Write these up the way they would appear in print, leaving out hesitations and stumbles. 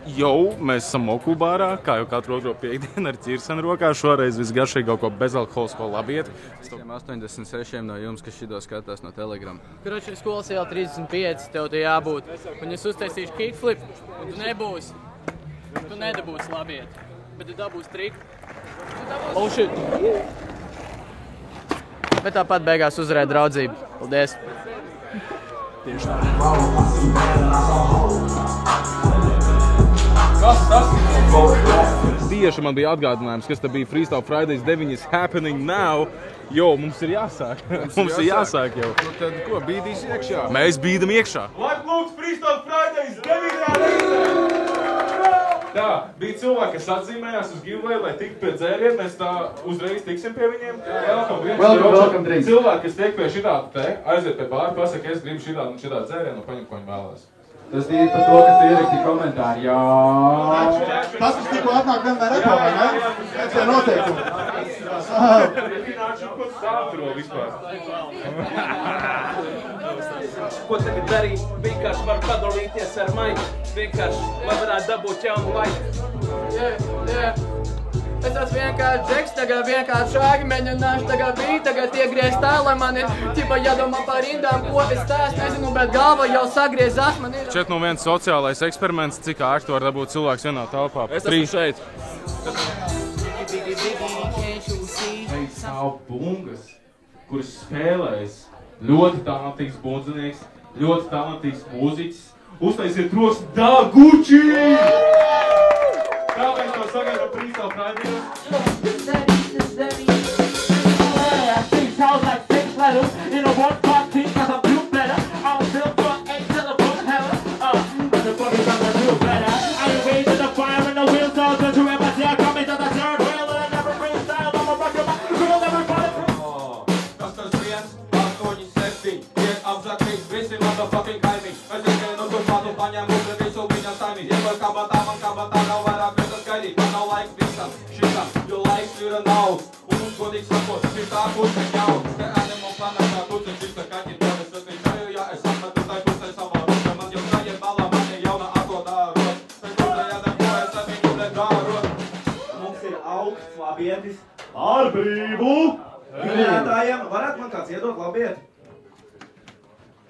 Jau mēs esam Moku bārā, kā jau katru otro piekdienu ar ķirseni rokā. Šoreiz visgaršīgāko bezalkoholisko labietu. 86 no jums, kas šido skatās no Telegram. Kroči, skolas jau 35, tev te jābūt. Un es uztaisīšu kickflip, un tu nebūsi. Tu nedabūsi labietu, bet tu dabūsi triku. Oh shit! Bet tāpat beigās uzvarēja draudzību. Paldies! Tieši tā. Kas tas ir? Tieši man bija atgādinājums, kas te bija Freestyle Fridays 9 is happening now. Jo, mums ir jāsāk. Mums ir jāsāk jau. Nu tad ko, bīdīs iekšā? Mēs bīdam iekšā. Labi, lūdzu, Freestyle Fridays 9. Tā, bija cilvēki, kas atzīmējās uz giveaway, lai tiktu pie dzērienu. Mēs tā uzreiz tiksim pie viņiem. Welcome, drink. Cilvēki, kas tiek pie šitādu te, aiziet pie bāra, pasaka, es gribu šitādu un šitādu dzērienu un paņem, ko viņi vēlās. Tas bija par to, ka tu ierakstīji komentāru. Jā. Tas, kas tikko atnāk, vienmēr repo, vai ne? Pēc tie noteikumi. Ko tu stāvturo vispār? Ko tagad darīt? Vienkārši var padalīties ar maiku. Vienkārši, lai varētu dabūt jaunu laiku. Es esmu vienkārši džeks, tagad vienkārši šāgi mēģināšu tagad bija, tagad iegriezt tā, lai man ir ķipa jādomā par rindām, ko es tās nezinu, bet galva jau sagriezās, man ir... Šeit nu viens sociālais eksperiments, cik ārti var dabūt cilvēks vienā telpā. Es esmu šeit. Stāv bungas, kuras spēlēs ļoti talantīgs bundzinieks, ļoti talantīgs mūziķis. Uztaisiet troksni Daguči! Kā mēs to sagaidām Freestyle Fridays? Ar brīvu! Vinētājiem, varētu man kāds iedot labietu?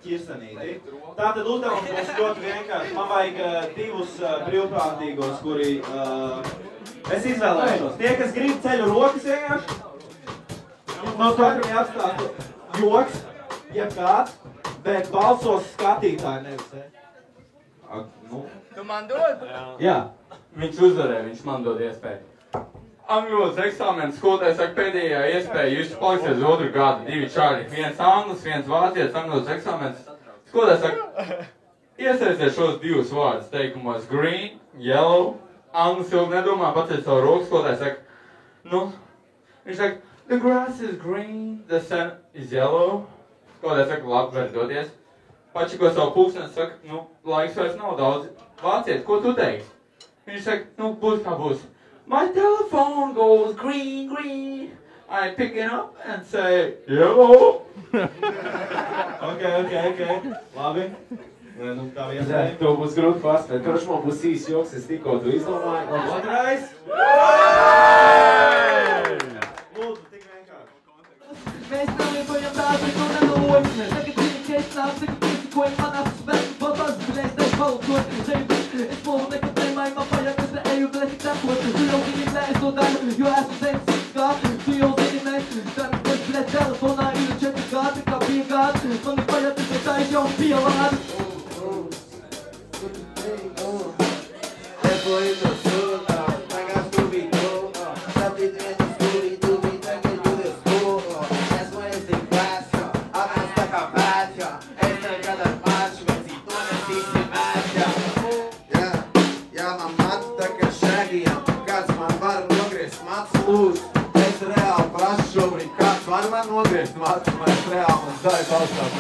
Ķirsenīti. Tātad uzdevums būs ļoti vienkārši. Man vajag divus brīvprātīgos, kuri... Es izvēlēšos. Tie, kas grib ceļu rokas vienkārši. No katram jāatstātu joks, jebkāds, bet balsos skatītāji nevis. Tu man dod? Jā. Viņš uzvarēja, viņš man dod iespēju. Angļu valodas eksāmenes skolotājs saka pēdējā iespēja, jūs paliksiet uz otru gadu, divi čāļi, viens anglis, viens vācietis, angļu valodas eksāmenes. Skolotājs saka, iesaisiet šos divus vārdus teikumos green, yellow, anglis ilgi nedomā, paciet savu roku, skolotājs saka, viņš saka, the grass is green, the sun is yellow. Skolotājs saka, labi, var doties. Pačiko savu pulksteni, saka, laiks vairs nav daudz. Vācietis, ko tu teiksi? Viņš saka, būs kā būs. My telephone goes green, green. I pick it up and say, yellow. Ok. Labi. Nu, tā vienmēr. To būs grūti pārspēt. Kurš man būs īsts joks, es tikko tu izdomāju. Otrais. Lūdzu, tik vienkārši. Mēs neliekojam tādu, ko nenolojam. Tagad zini, ka es nāku, saka, piesikoju manās spēku, baltās, bet es nevalkoju. Es polu nekad nemāju, man pajāk, es neeju, bet es tik takot. Tu jau zini, nē, es to daru, jo esmu zemes skāpi. Tu jau zini, nē, daru, bet, bļet, telefonā ir 4 gadi, kā piegādi. Man ir pajāk, es tā jau pielādi. Es reāli prašu šobrīd, kāds var man nogriezt matus, man es reāli man zāju balstās.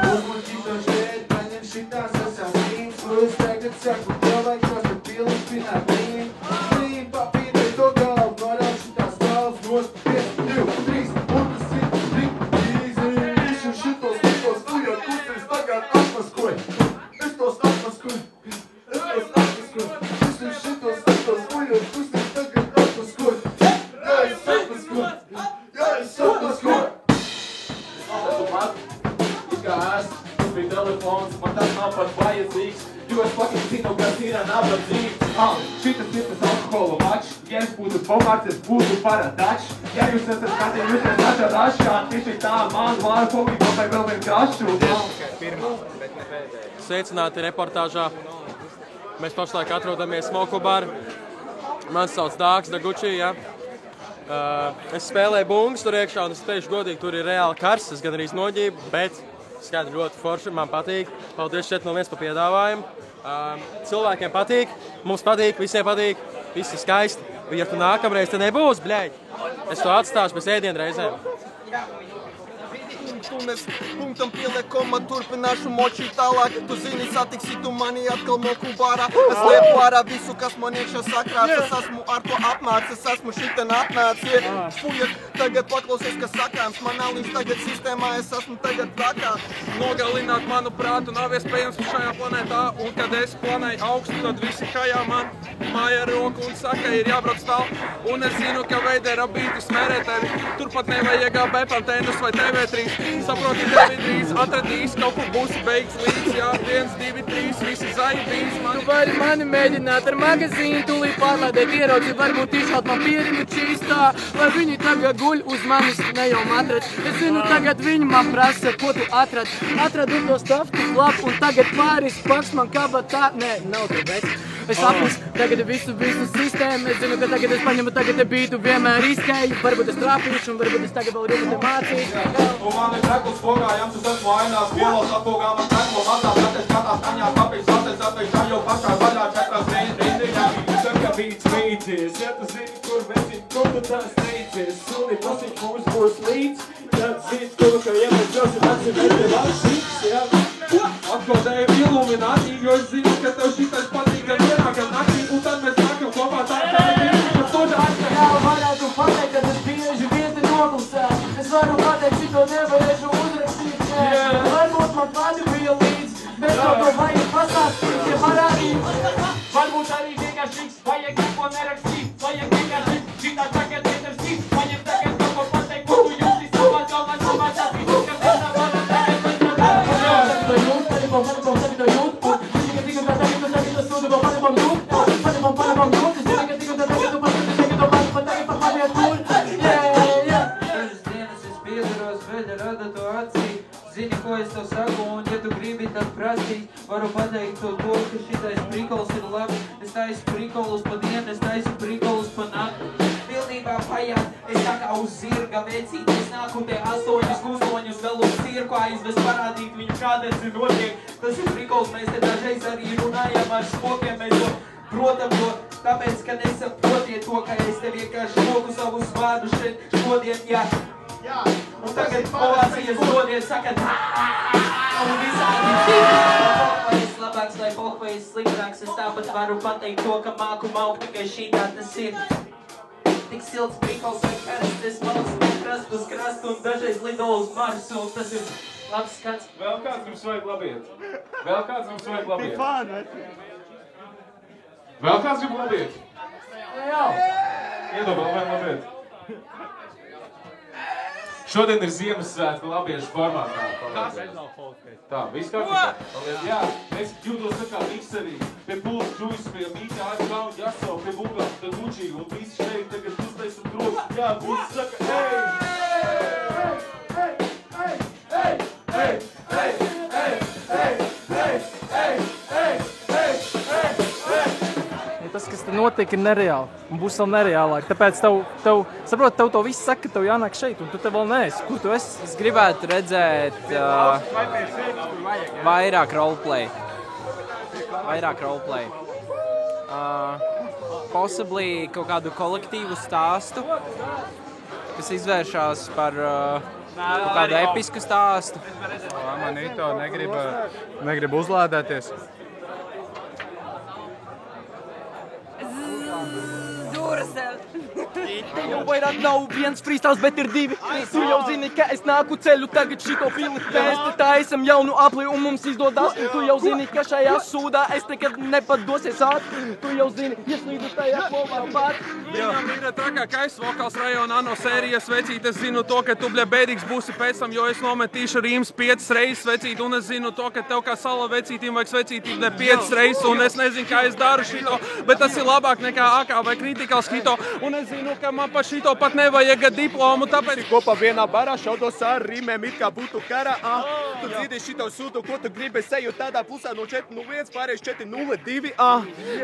Uzmuļķīto šeit, paņem šitās esam vīns, kurus tagad saku, cilvēks, kas te pilni spināt blīn. Blīn, papīdai to galvu, norād šitās galvas, nost 5, 2, 3, un tas ir easy. Višu šitos tikos, tu jau kucis tagad atmaskoji. Es tos atmaskoju. fucking zinu, kas ir nabadzīgs. Šitas ir tas alkohola mačs. Ja es būtu bogarts, es būtu paradačs. Ja jūs esat skatījusies naša rašā, tieši tā man vāra publika vai vēl vien krašu. Sveicināti reportāžā. Mēs pašlaik atrodamies Smoku bar. Mans sauc Dāks Daguči, ja. Es spēlēju bungas tur iekšā un es teikšu godīgi, tur ir reāli karsts, es gan arī noģību, bet skaidri ļoti forši, man patīk. Paldies 401 par piedāvājumu. Cilvēkiem patīk, mums patīk, visiem patīk, viss ir skaisti. Ja tu nākamreiz te nebūs, bļaļ, es to atstāšu bez ēdienu reizēm. Un es punktam pieliek koma, turpināšu močīt tālāk. Tu zini, satiksi tu mani atkal moku barā. Es lieku ārā visu, kas man iekšā sakrāts. Es esmu ar to apmāks, es esmu šiten atnācis. Fujek, tagad paklausies, kas sakāms. Man nav līdz tagad sistēmā, es esmu tagad prakā. Nogalināt manu prātu nav iespējams šajā planētā. Un kad es planēju augstu, tad visi kajā man māja roku un saka, ir jābrauc tālu. Un es zinu, ka veidera bīti smērē tevi. Turpat nevajag B pantenus vai TV3. Saproti, tevi drīz atradīs, kaut kur būsi beigs līdz, jā, 1, 2, 3, visi zaļi bijis mani. Tu vari mani mēģināt ar magazīnu, tūlīt pārlādēt ierodzi, varbūt izšaut man pieriņu čīstā, lai viņi tagad guļ uz manis, ne jau atrad. Es zinu, tagad viņi man prasa, ko tu atrad. Atradu to staftu lapu un tagad pāris paks man kabatā, nē, nav tur bez. Es apnis tagad visu sistēmu, es zinu, ka tagad es paņemu, tagad te bītu vienmēr riskēju, varbūt es trāpīšu un varbūt es tagad vēl gribu te mācīt. Un man ir trekls pogā, jums es esmu ainās, vielos apogā man treklo mazā, bet es skatās kaņā, kāpēc atēc atveikšā jau pašā vaļā 4 rindiņā. Saka bīts mīties, ja tu zini, kur vecīt, kur tu tās teicies, suni pasīt mums būs līdz, ja zini, kur, ka ja mēs ļosim atsimēt tev šīks, ja. Atkodēju Illuminati, jo es zinu, ka tev šitais patīk gan vienā, gan naktī, un tad mēs nākam kopā tā kā studāts. Jā, varētu pateikt, ka es bieži vieti noklusēju. Es varu pateikt, šito nevarēšu uzrakstīt, varbūt man pati bija līdz, bet kaut ko vajag pastāstīt, ja parādīt. Varbūt arī vienkārši vajag neko nerakstīt, vajag vienkārši šitā tagad ietarstīt, vajag tagad kaut ko pateikt, ko tu jūti savā galvā, savā sāpīt, ka mēs nav tagad Zini, ko es tev saku, un ja tu gribi, tad prasīt. Varu pateikt to, ka šitais prikols ir labi. Es taisu prikolus pa dienu, es taisu prikolus pa nakti. Pilnībā pajāt, es tā kā uz zirga vecīt. Es nāku te 8 gusloņus vēl uz cirku aizvest parādīt viņu, kādēļ ir notiek. Tas ir prikols, mēs te dažreiz arī runājam ar smokiem, mēs to protam to, tāpēc, ka nesaprotiet to, ka es te vienkārši moku savus vārdus šeit šodien, jā. Un tagad ovācijas dodiet, sakat un visādi Pohvais labāks vai pohvais sliktāks. Es tāpat varu pateikt to, ka māku maukt, tikai šītā tas ir. Tik silts prikols vai karasts, es malks no krastu uz krastu un dažreiz lido uz Marsu, un tas ir labs skats. Vēl kāds mums vajag labiet? Vēl kāds mums vajag labiet? Vēl kāds grib labiet? Jā. Iedod vēl vien labiet. Šodien ir Ziemassvētku labiešu formātā. Tā, viss kārtībā. Jā, es jūtos tā kā mikserī. Pie pulka džujas, pie mītā aizgā un jāsau, pie bulgā, tad gučī. Un visi šeit tagad uztais un troks. Jā, visi saka, Tas, kas te notiek, ir nereāli, un būs vēl nereālāk. Tāpēc saprot, tev to viss saka, ka tev jānāk šeit, un tu te vēl neesi. Kur tu esi? Es gribētu redzēt vairāk roleplay. Possibly kaut kādu kolektīvu stāstu, kas izvēršās par kaut kādu episku stāstu. Manito negrib uzlādēties. Duracell. Jau vairāk nav viens freestyles, bet ir divi. Tu jau zini, ka es nāku ceļu tagad šito pili. Mēs te taisam jaunu apli un mums izdodas. Tu jau zini, ka šajā sūdā es nekad nepadosies ātri. Tu jau zini, ieslīdu tajā klopā pār. Viņam ir trakākais vokāls rajona no sērijas vecīt. Es zinu to, ka tu bēdīgs būsi pēc tam, jo es nometīšu rīms 5 reizes vecīt. Un es zinu to, ka tev kā sala vecītīm vajag vecītīm 5 reizes. Un es nezinu, kā es daru šito, bet tas ir labāk nekā AK vai kritikāls hito. Un es zinu, ka man pa šito pat nevajag diplomu, tāpēc... Kopā vienā barā šaudos ar rīmēm, it kā būtu kara. Tu dzirdi šito sūtu, ko tu gribi, es eju tādā pusā no 401, pārējais 402.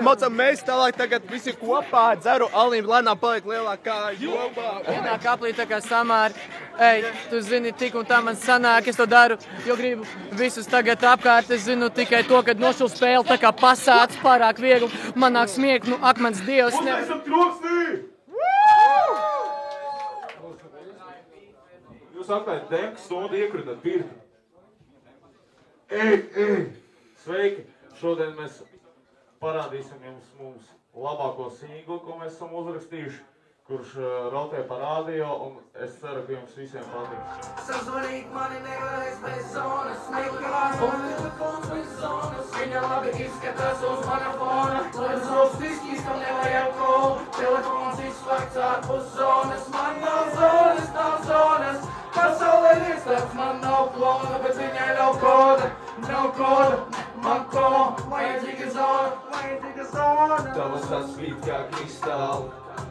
Maucam mēs tālāk tagad visi kopā, dzeru alim, lēnām paliek lielākā jomā. Vienā kaplī tā kā samāri. Ej, tu zini, tik un tā man sanāk, es to daru, jo gribu visus tagad apkārt. Es zinu tikai to, kad nošul spēli tā kā pasāts pārāk viegli. Man nāk smiekt, nu akmens dievs. Mēs esam troksnī! Jūs atklājat demku stundu iekritat pirti. Ej! Sveiki! Šodien mēs parādīsim jums mums labāko singlu, ko mēs esam uzrakstījuši, kurš rotē pa radio, un es ceru, ka jums visiem patiks. Sazvanīt mani nevarēs bez zonas, nekās, un telefons bez zonas. Viņa labi izskatās uz mana fona, lai zovs viskīs, kam nevajag kolu. Telefons izslēgts ārpus zonas, man nav zonas. Pasaulē liestāts, man nav klona, bet viņai nav koda. Man ko, vajadzīga zona. Tavas tas spīt kā kristāli.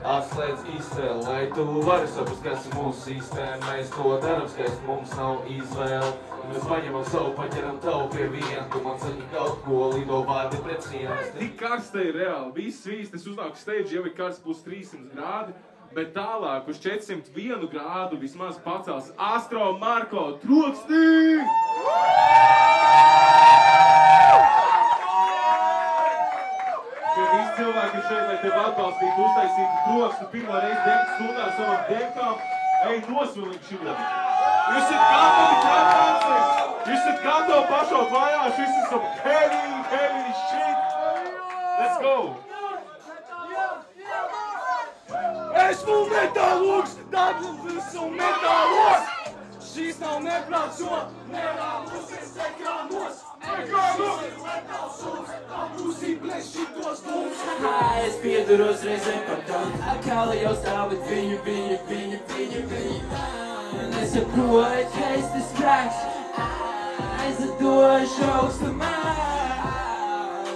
Atslēdz izcēl, lai tu vari saprast, kas ir mūsu sistēma. Mēs to daram skaisti, mums nav izvēle. Mēs paņemam savu, paķeram tavu pie viena. Tu man saki kaut ko, lido vārdi pret sienas. Tik karsta ir reāli. Viss svīst, es uznāku stage, jau ir karsts plus 300 grādi. Bet tālāk uz 401 grādu vismaz pacels Astro Marko troksnī! Šie visi cilvēki ir šeit, lai tevi atbalstītu, uztaisītu troksni pirmā reize 10 stundās savam demkām. Ej, nosvilīgi šitā! Jūs esat gatavi krapācies! Jūs esat gatavi pašaut vajās! Jūs esat heavy shit! Let's go! Esmu metālogs, dablu visu metālos! Šīs nav neprāts, jo nevēlos es ekrānos! Šis ir metāls šūks, tā būsī blēš šitos dūms! Es pieduros reizēm par tam, kāli jau stāvat viņi. Nesaprotu, ka es tas krāks, aizdošu augstumā.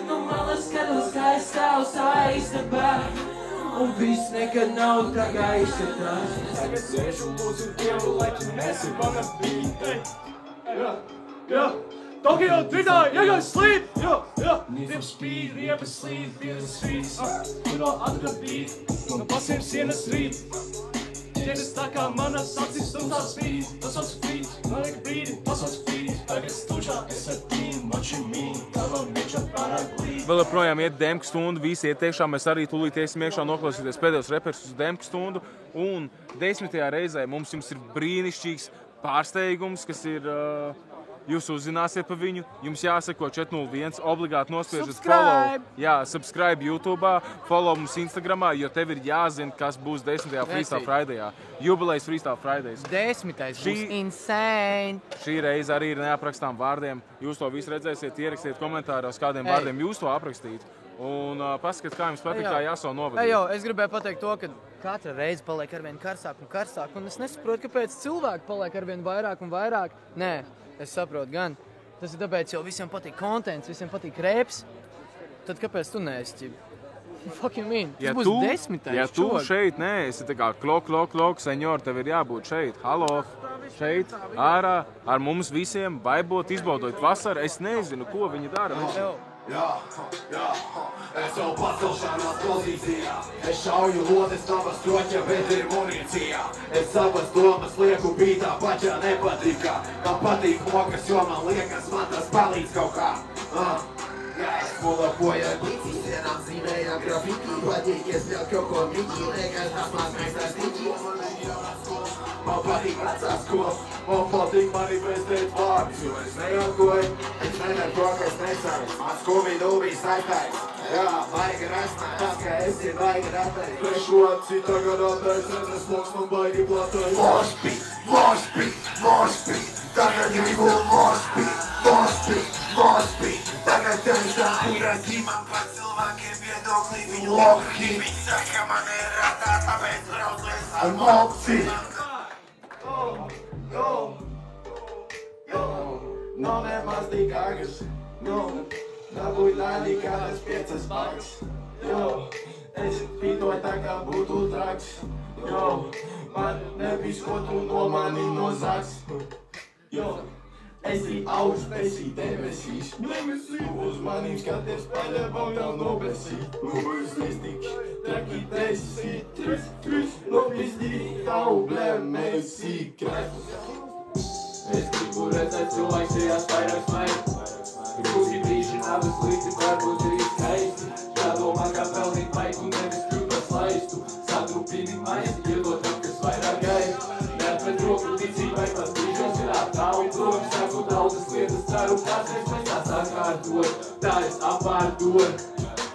No malas skatos, kā es stāvu savā istabā. Un viss nekad nav tā kā izskatās. Tagad sēžu lūdzu Dievu, lai tu nesi mana bīte. Jā, Tokio tridā, iegāj slīd, jā. Dievs spīd, riebas slīd, Dievs svīts. Kuro atgrabīt, no pasiem sienas rīt. Ķeres tā kā manas acis stumtās spīd. Tas sauc frīt, vajag brīdi, tas sauc frīt. Tagad stūčā es ar tīm, mači mī, tavam nieča pārāk līd. Vēl joprojām iet demku stundu, visi iet iekšā, mēs arī tūlīt iesim iekšā noklausīties pēdējos reperus uz demku stundu. Un 10. reizē mums jums ir brīnišķīgs pārsteigums, kas ir, jūs uzzināsiet par viņu, jums jāseko 401, obligāti nospiežat follow. Jā, subscribe YouTube'ā, follow mums Instagramā, jo tev ir jāzina, kas būs 10. Freestyle Friday'ā. Jubilejas Freestyle Fridays. 10. būs insane. Šī reize arī ir neaprakstām vārdiem. Jūs to visu redzēsiet, ierakstiet komentāros, kādiem vārdiem jūs to aprakstīt. Un paskatiet, kā jums patīk, kā jāso novadīt. Es gribēju pateikt to, ka katra reize paliek arvien karstāk, un es nesaprotu, kāpēc cilvēki paliek arvien vairāk un vairāk. Nē, es saprotu gan. Tas ir tāpēc, jo visiem patīk kontents, visiem patīk reps. Tad kāpēc tu neesi ķibi? Fuck you mean? Tas būs 10. Ja tu šeit neesi, tā kā klok, senjor, tev ir jābūt šeit. Halo, šeit, ārā, ar mums visiem, vaibot, izbaudot vasaru. Es nezinu, ko viņi dara. Jā, es jau pacelšanās pozīcijā. Es šauju lodes, tavas troķa, bet ir munīcijā. Es savas domas lieku bītā, pačā nepatīkā. Man patīk mokas, jo man liekas, man tas palīdz kaut kā. Esmu lapoja glīcīs, vienām zīmējām grafiki. Patīkies vēl kaut ko mīķi, liekas, tas mans mēstās tīķis. Man patīk vecās skolas, man patīk manifestēt vārdus. Jo es neilgoju, es nedaru to, ka es nesāju. Mans kumī dūbīs saistājas. Jā, baigi rasta, tas, ka esi baigi ratais. Trešu aci tagad atais, redzes loks man baigi platais. Mospīt, mospīt, mospīt, tagad gribu mospīt, mospīt, mospīt. Tagad tevis tā pura ģimam par cilvēkiem viedokli viņu loki. Viņi saka, man ir ratā, tāpēc braucies ar mopci. Nav nemaz tik agrs, dabūj lēnī kādas 5 bags. Es pītoju tā kā būtu traks. Man nebis, ko tu no mani nozaks. Esi augsts, esi debesīs. Uz manīm skaties paļavam tev nobesīt. Es tik traki tesi, nopizdīt tavu blemēsī krepu. Es gribu redzēt cilvēks ejās vairāk smaidu. Grūti brīži nav slikti, varbūt ir skaisti. Jādomā, kā pelnīt laiku, nevis kļūt laistu. Sadrupini maizi, iedot tam, kas vairāk gaida. Neatmet roku ticībai, pats brīžos ir aptāvi prom. Saku daudzas lietas, ceru, kādreiz mēs tās atkārtot. Tā es apvārdot.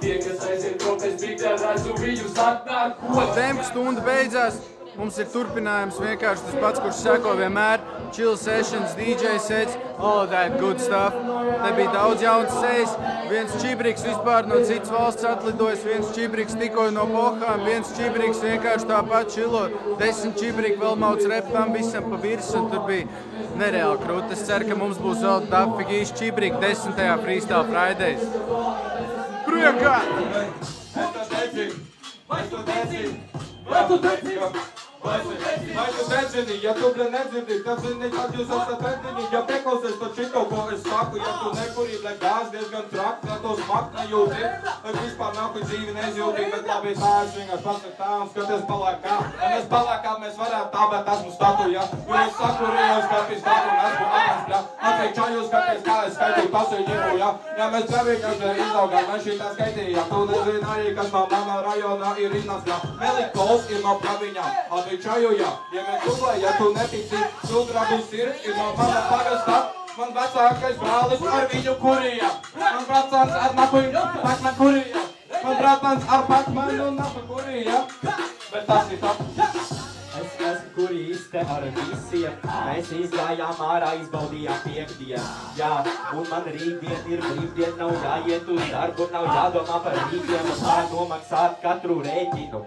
Tie, kas aiziet prom, es brīdē redzu viņus atnākot. Tempa stunda beidzās. Mums ir turpinājums vienkārši tas pats, kurš seko vienmēr. Chill sessions, DJ sets, all of that good stuff. Te bija daudz jaunas sejas. Viens čibriks vispār no citas valsts atlidojas, viens čibriks tikko no Pohām, viens čibriks vienkārši tāpat chillot. 10 čibriki vēl mauc rep tam visam pa virsu, un tur bija nereāli krūti. Es ceru, ka mums būs vēl dapfigīši čibriki 10. Freestyle Fridays. Priekā! Vai tu nedzini, ja tu nedzirdi, tad zini, kad jūs esat redzini. Ja pieklausies par šito, ko es saku, ja tu nekurīt, lai gāz diezgan traki, ja to smakt nejūti, tad vispār nāku dzīvi nezjūtī, bet labi tā es vienkārši pasaku tā un skaties palēkā. Ja mēs palēkā, mēs varētu tā, bet esmu statu, ja? Jo es saku, rijos kapis statu un esmu atnespļā. Atveik čajos skaties, kā es skaitīju pasu ģimu, ja? Ja mēs pravīkās izaugām, mēs šī tā skaitīja. Tu nezini arī, kas no manā rajonā ir iznācļā. Melikols ir no praviņām. Čaju, ja mēs dublē, ja tu netici, sudrabu sirds ir no mana pagastā. Man vecākais brālis ar viņu kurija. Man brācāns ar napuņu pakman kurija. Man brācāns ar pakmanu napu kurija. Bet tas ir tā. Es esmu kurīste ar visiem. Mēs izgājām ārā, izbaudījām piekdienu. Jā, un man rītdien ir brīvdien, nav jāiet uz darbu, nav jādomā par rītdien un kā nomaksāt katru rēķinu.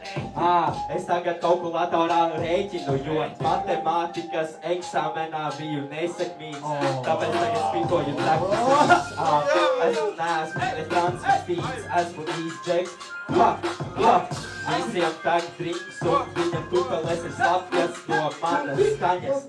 Es tagad kalkulatorā rēķinu, jo matemātikas eksāmenā biju nesekmīgs. Tāpēc tagad spītoju taktikas. Es neesmu transvestīts, esmu īsdžeks. Visiem tag drinks un viņam tupeles ir slapjas no manas skaņas.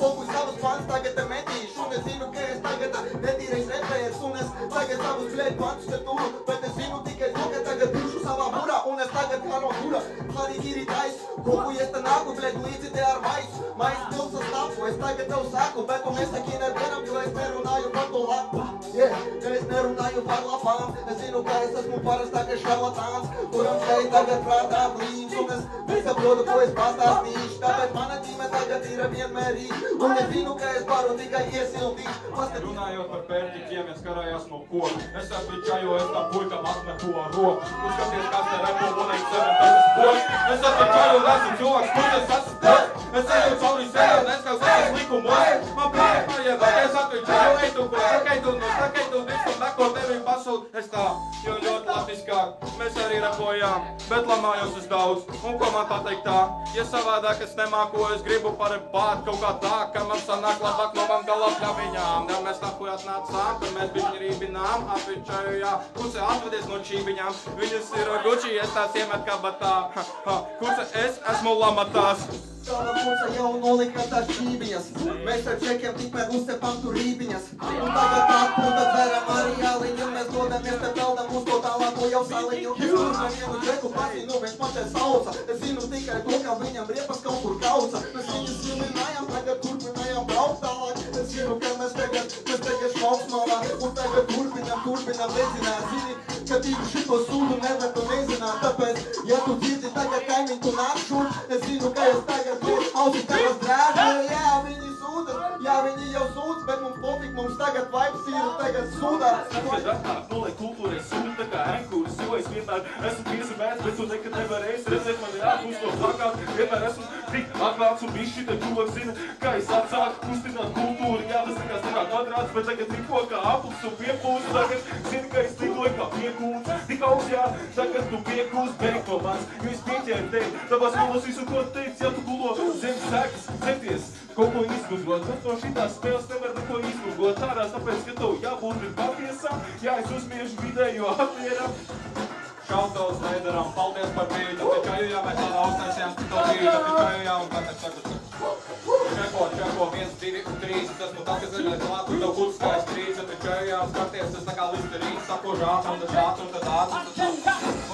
Pokuj savus fans tagad te metīšu, un es zinu, ka es tagad netīrais repērs, un es tagad savus blēd pantus te turu, bet es zinu tikai to, ka tagad bišu savā burā, un es tagad kā no dura, arī ir tais, koku es te nāku, blēd, līdzi te ar maisu, maisu pilsas tapu, es tagad tev saku, bet tu nesaki nevienam, jo es nerunāju par to lapu, es nerunāju par lapām, es zinu, ka es esmu parastākais šarlatāns, kuram šeit tagad prātā blīns, un es nesaprotu, ko es pastāstīšu, tāpēc mana ģime tagad ir vienmērīga, un es zinu, ka es varu tikai iesildīšu. Runājot par pērtiķiem, es karājās no koku, es esmu čajo, es tam puikam atmetu ar roku, uzskaties, kas te repo, un es sevi pēc poļu, es esmu čajo, un esmu cilvēks, kurš es esmu tēs, es eju cauri sevi, un es kā savas likumos, man pēr paiet, bet es esmu čajo, eitu, ko sakaitu, visam neko tevi pasūt, es tā, jo ļoti latviskāk, mēs arī repojām, bet lamājos es daudz, un ko man pateikt tā, ja savādāk es nemāku, es gribu parepāt kaut kā tā, ka man sanāk labāk no man galā pļaviņām, ja mēs nahuj atnācām, kad mēs bišķi rībinām, apvičaju, jā, kuce atvedies no čībiņām, viņas ir guči, es tās iemet kabatā, kuce es esmu lamatās. Tāda kuce jau nolika tās čībiņas, mēs ar čekiem tikmēr uzcepam tur rībiņas, un tagad atpūta dveram arī jāliņu, mēs dodamies te peldam uz to tālāko jau saliņu, es tur nevienu čeku pasīnu, viņš man te sauca, es zinu tikai to, ka viņam riepas kaut kur kauca, mēs viņus vilinājām, tagad turpinājām braukt tālāk, es zinu, ka mēs tagad šauksmalā, un tagad turpinām nezināt, zini, ka tīri šito sūdu nevar tu nezināt, tāpēc, ja tu dzirdi tagad kaimiņu tu nāk šur, es zinu, ka es tagad ausis tavas drēžu, jā, viņi sūdu. sūdzas, jā, viņi jau sūdz, bet mums pofik, mums tagad vibes ir un tagad sūdās. Kad atnāk nolai kultūrai sūd, tā kā enkūras, jo es vienmēr esmu piezemēts, bet tu nekad nevarēsi redzēt mani ārpus no plakāt. Vienmēr esmu tik atklāts un bišķi, tad čuvak zina, kā es atsāku kustināt kultūru. Jā, tas nekās nekā kvadrāts, bet tagad ripo kā aplis un piepūs. Tagad zini, ka es tikloju kā piekūns. Tik augsts, jā, tagad tu piekūs, beig to mans, jo es pieķēru tevi. Tāpēc gulos visu, ko teici, ja tu gulo zem sekas, cepties. Kaut ko izgudrot, bet no šitās spēles nevar neko izgudrot. Tādās, tāpēc, ka tev jābūt ir patiesām, jā, es uzmiešu vidējo apmieram. Šautauts Veidaram, paldies par bīdu, taču jā, mēs tādā uztaisījām to bīdu, taču jā, un katrs saka, čeko, 1, 2, 3, es esmu tas, kas ir klāt, un tev būtu skaists trīts, taču jā, skaties, tas tā kā listerīts, sako žāts, un tad šāds, un tad tāds,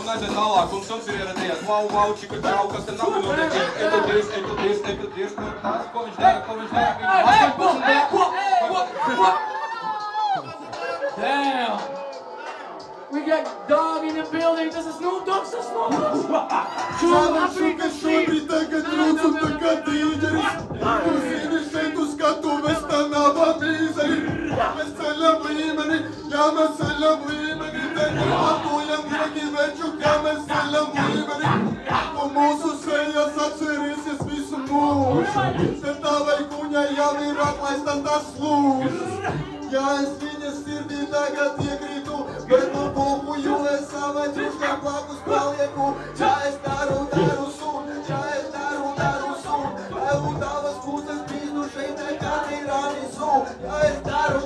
un aiziet tālāk, un suns ir ieradies, wow, čika čau, kas te nav notiek, etu dirs, ko viņš dara, Damn! We got dog in the building, tas ir Snoop Dogg, tas Snoop Dogg! Čālašu, kas šobrīd tagad rūc un tagad dīģeris. Tu zini, šeit uz skatuves tā nav mīzeri. Mēs ceļam līmeni, jā, mēs ceļam līmeni. Tagad apojam lieki veču, kā mēs ceļam līmeni. Un mūsu sejas atcerīsies visu mūžu. Te tā veikuņai jau ir atlaista tas lūžas. Jā, es viņas sirdī tagad iekrītu, bet no pohu, jo es savai truškām blakus palieku. Jā, es daru sun, jā, es daru sun. Un tavas puses pīzdu šeit nekad ir anisu. Jā, es daru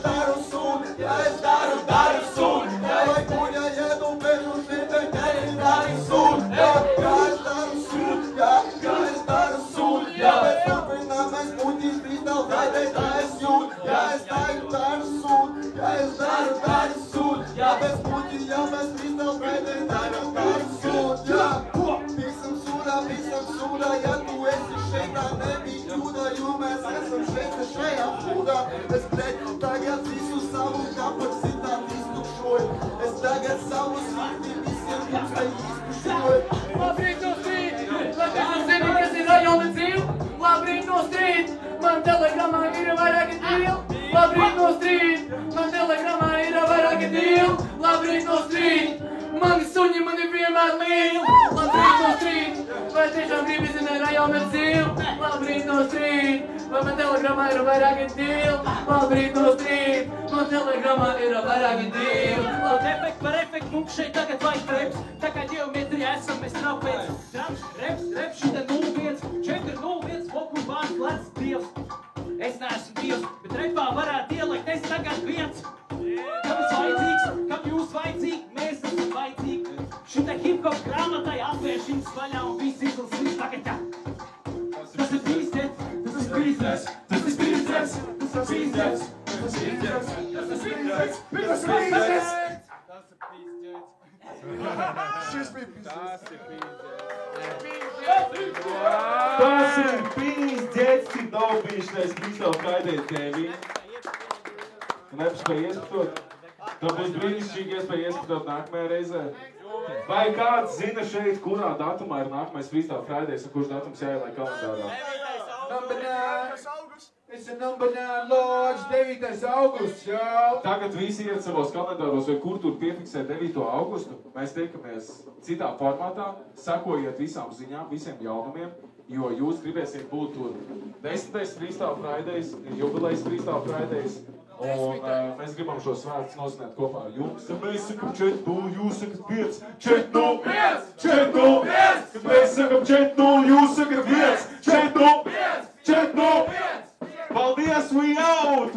sun, jā, es daru sun. Jā, vai kuņa jedu bežu šeit nekad ir anisu. Jā, es daru sun, jā, es daru sun. Jā, bet turpinām mēs puķis Freestyle Fridays, tā es jūt. Jā, es daru sun, jā, es daru sun. Jā, bez puķi, jā, mēs Freestyle Fridays, tā es daru sun. Jā, visam sūdā, ja tu esi šeit, tā nebija kļūda, jo mēs esam šeit, šajā būdā. Es tagad visu savu kapacitāti iztukšoju. Es tagad savu sirdi visiem jums te izpušoju. Labrīt no strīt, lai tu zini, kas ir rajona dzīve. Labrīt no strīt, man telegramā ir vairāki dīli. Labrīt no strīt, man telegramā ir vairāki dīli. Labrīt no strīt, mani suņi mani vienmēr mīl. Labrīt no strīt, vai tiešām gribi zināt rajona dzīve. Labrīt no strīt, vai man telegramā ir vairāki dīli. Labrīt no strīt, man telegramā ir vairāki dīli. Efekt par efektu mums šeit tagad vajag treps. Tā kā ģeometrijā esam mēs trapēc. Traps, reps, šitā 0-1, 4-0-1, voku vārds, lēts dievs. Es neesmu dievs, bet repā varētu ielikt, es tagad viens. Kam es vajadzīgs, kam jūs vajadzīgi, mēs esam vajadzīgi. Šitā hip-hop grāmatai atvērš viņas vaļā un viss izlasīs tagad jā. Tas ir pīzdēts, tas ir pīzdēts, tas ir pīzdēts, tas ir pīzdēts, tas ir pīzdēts, tas ir pīzdēts, tas ir pīzdēts. Šis bija pīzdēts. Tas ir pīzdēts, cik daudz bijušais Freestyle Friday tevi. Nepaspēja ieskatot. Tā būs brīnišķīgi iespēja ieskatot nākamajā reizē. Vai kāds zina šeit, kurā datumā ir nākamais Freestyle Fridays un kurš datums jāielai kalendārā? Number 9. It's a number 9 lodge, 9. augusts, jau. Tagad visi iet savos kalendāros, vai kur tur piefiksē 9. augustu. Mēs tiekamies citā formātā, sekojiet visām ziņām, visiem jaunumiem, jo jūs gribēsiet būt tur 10. Freestyle Fridays, jubilejas Freestyle Fridays. Un mēs gribam šo svētkus nozināt kopā ar jums. Kad mēs sakam 4-0, jūs sakat 5, 4-0, 4-0. Kad mēs sakam 4-0, jūs sakat 5, 4-0, 4-0. Paldies, we out!